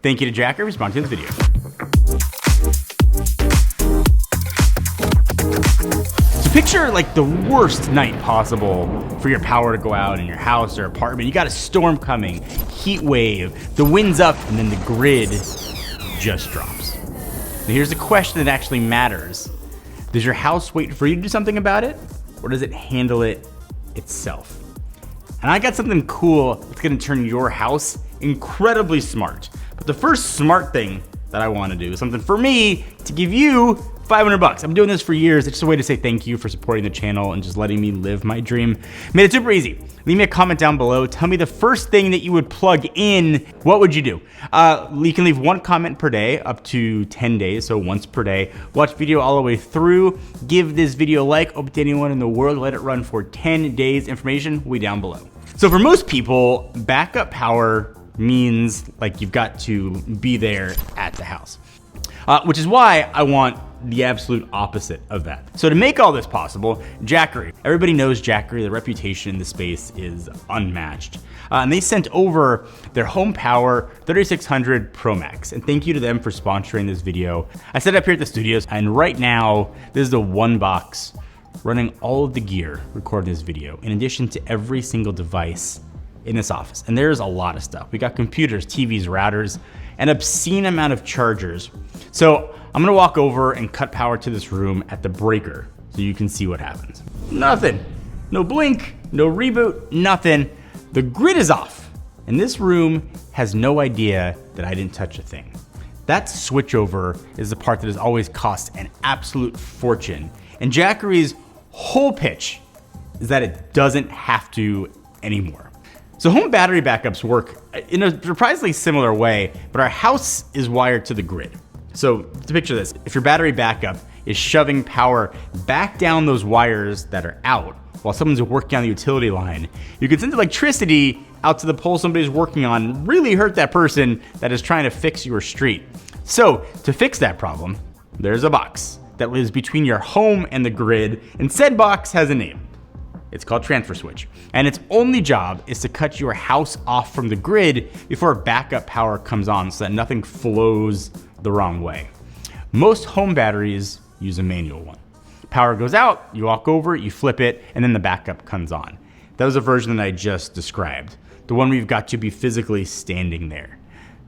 Thank you to Jackery for sponsoring this video. So picture like the worst night possible for your power to go out in your house or apartment. You got a storm coming, heat wave, the wind's up, and then the grid just drops. Now here's the question that actually matters. Does your house wait for you to do something about it, or does it handle it itself? And I got something cool that's gonna turn your house incredibly smart. But the first smart thing that I wanna do is something for me to give you 500 bucks. I'm doing this for years. It's just a way to say thank you for supporting the channel and just letting me live my dream. Made it super easy. Leave me a comment down below. Tell me the first thing that you would plug in. What would you do? You can leave one comment per day, up to 10 days, so once per day. Watch video all the way through. Give this video a like. Open to anyone in the world. Let it run for 10 days. Information will be down below. So for most people, backup power means like you've got to be there at the house, which is why I want the absolute opposite of that. So to make all this possible, Jackery. Everybody knows Jackery. The reputation in the space is unmatched. And they sent over their HomePower 3600 Pro Max. And thank you to them for sponsoring this video. I set it up here at the studios, and right now, this is the one box running all of the gear recording this video, in addition to every single device in this office. And there's a lot of stuff. We got computers, TVs, routers, an obscene amount of chargers. So I'm gonna walk over and cut power to this room at the breaker so you can see what happens. Nothing, no blink, no reboot, nothing. The grid is off, and this room has no idea that I didn't touch a thing. That switchover is the part that has always cost an absolute fortune. And Jackery's whole pitch is that it doesn't have to anymore. So home battery backups work in a surprisingly similar way, but our house is wired to the grid. So to picture this, if your battery backup is shoving power back down those wires that are out while someone's working on the utility line, you can send electricity out to the pole somebody's working on, really hurt that person that is trying to fix your street. So to fix that problem, there's a box that lives between your home and the grid, and said box has a name. It's called transfer switch, and its only job is to cut your house off from the grid before backup power comes on so that nothing flows the wrong way. Most home batteries use a manual one. Power goes out, you walk over, you flip it, and then the backup comes on. That was a version that I just described, the one where you've got to be physically standing there.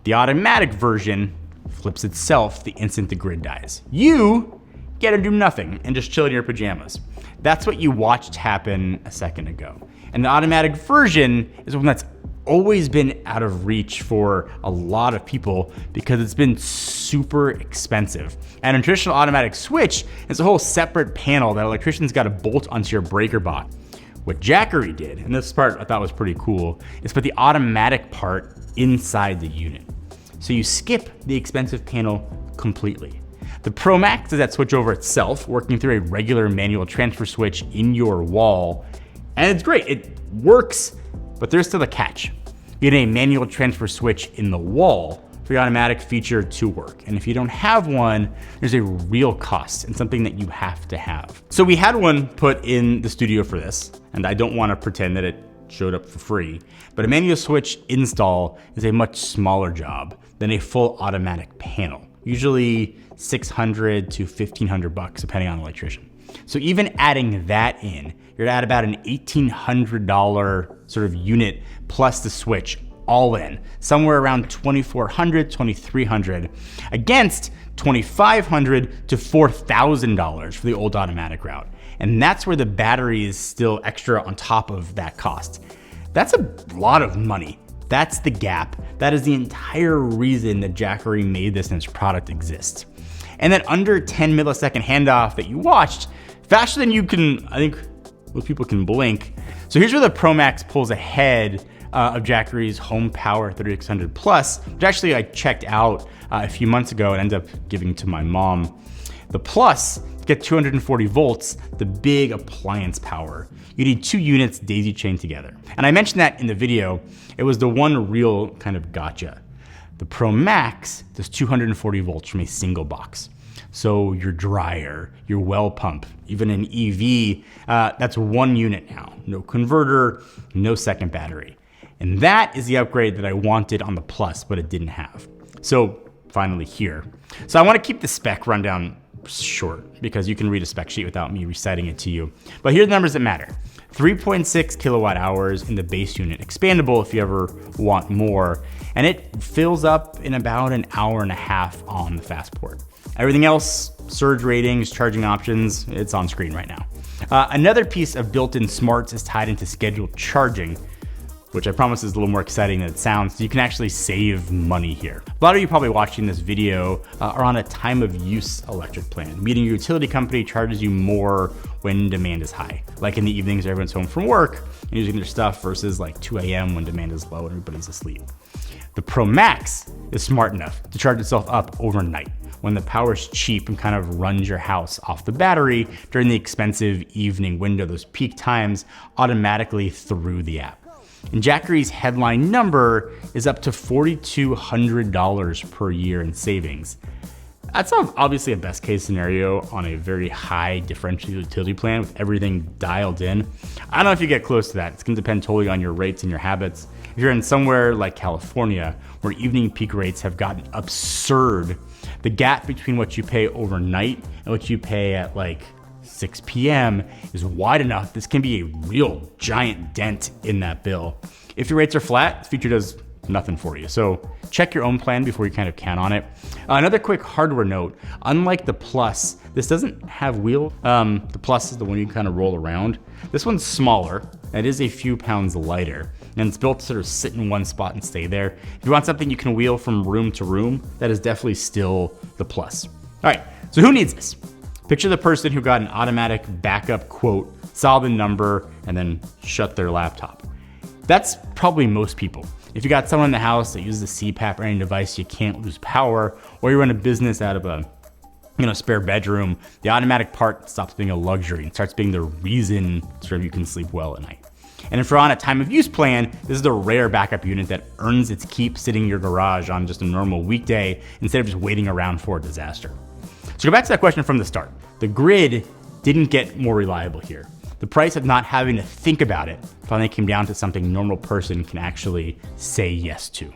The automatic version flips itself the instant the grid dies. You get to do nothing and just chill in your pajamas. That's what you watched happen a second ago. And the automatic version is one that's always been out of reach for a lot of people because it's been super expensive. And a traditional automatic switch is a whole separate panel that electricians got to bolt onto your breaker box. What Jackery did, and this part I thought was pretty cool, is put the automatic part inside the unit. So you skip the expensive panel completely. The Pro Max is that switchover itself, working through a regular manual transfer switch in your wall. And it's great, it works, but there's still a catch. You need a manual transfer switch in the wall for the automatic feature to work. And if you don't have one, there's a real cost and something that you have to have. So we had one put in the studio for this, and I don't want to pretend that it showed up for free, but a manual switch install is a much smaller job than a full automatic panel. Usually 600 to 1,500 bucks, depending on the electrician. So even adding that in, you're at about an $1,800 sort of unit plus the switch all in, somewhere around $2,400, $2,300 against $2,500 to $4,000 for the old automatic route. And that's where the battery is still extra on top of that cost. That's a lot of money. That's the gap. That is the entire reason that Jackery made this and its product exists. And that under 10 millisecond handoff that you watched, faster than you can, I think most people can blink. So here's where the Pro Max pulls ahead of Jackery's HomePower 3600 Plus, which actually I checked out a few months ago and ended up giving to my mom. The Plus get 240 volts, the big appliance power. You need 2 units daisy chained together. And I mentioned that in the video. It was the one real kind of gotcha. The Pro Max does 240 volts from a single box. So your dryer, your well pump, even an EV, that's 1 unit now. No converter, no second battery. And that is the upgrade that I wanted on the Plus, but it didn't have. So finally here. So I want to keep the spec rundown short because you can read a spec sheet without me reciting it to you. But here are the numbers that matter. 3.6 kilowatt hours in the base unit, expandable if you ever want more, and it fills up in about an hour and a half on the fast port. Everything else, surge ratings, charging options, it's on screen right now. Another piece of built-in smarts is tied into scheduled charging, which I promise is a little more exciting than it sounds. You can actually save money here. A lot of you probably watching this video are on a time of use electric plan, meaning your utility company charges you more when demand is high. Like in the evenings, everyone's home from work and using their stuff versus like 2 a.m. when demand is low and everybody's asleep. The Pro Max is smart enough to charge itself up overnight when the power's cheap and kind of runs your house off the battery during the expensive evening window, those peak times, automatically through the app. And Jackery's headline number is up to $4,200 per year in savings. That's obviously a best case scenario on a very high differential utility plan with everything dialed in. I don't know if you get close to that. It's gonna depend totally on your rates and your habits. If you're in somewhere like California, where evening peak rates have gotten absurd, the gap between what you pay overnight and what you pay at like 6 p.m. is wide enough. This can be a real giant dent in that bill. If your rates are flat, this feature does nothing for you. So check your own plan before you kind of count on it. Another quick hardware note, unlike the Plus, this doesn't have wheel. The Plus is the one you kind of roll around. This one's smaller, and it is a few pounds lighter, and it's built to sort of sit in one spot and stay there. If you want something you can wheel from room to room, that is definitely still the Plus. All right, so who needs this? Picture the person who got an automatic backup quote, saw the number, and then shut their laptop. That's probably most people. If you got someone in the house that uses a CPAP or any device, you can't lose power, or you run a business out of a spare bedroom, the automatic part stops being a luxury and starts being the reason sort of you can sleep well at night. And if you're on a time of use plan, this is the rare backup unit that earns its keep sitting in your garage on just a normal weekday instead of just waiting around for a disaster. So go back to that question from the start. The grid didn't get more reliable here. The price of not having to think about it finally came down to something a normal person can actually say yes to.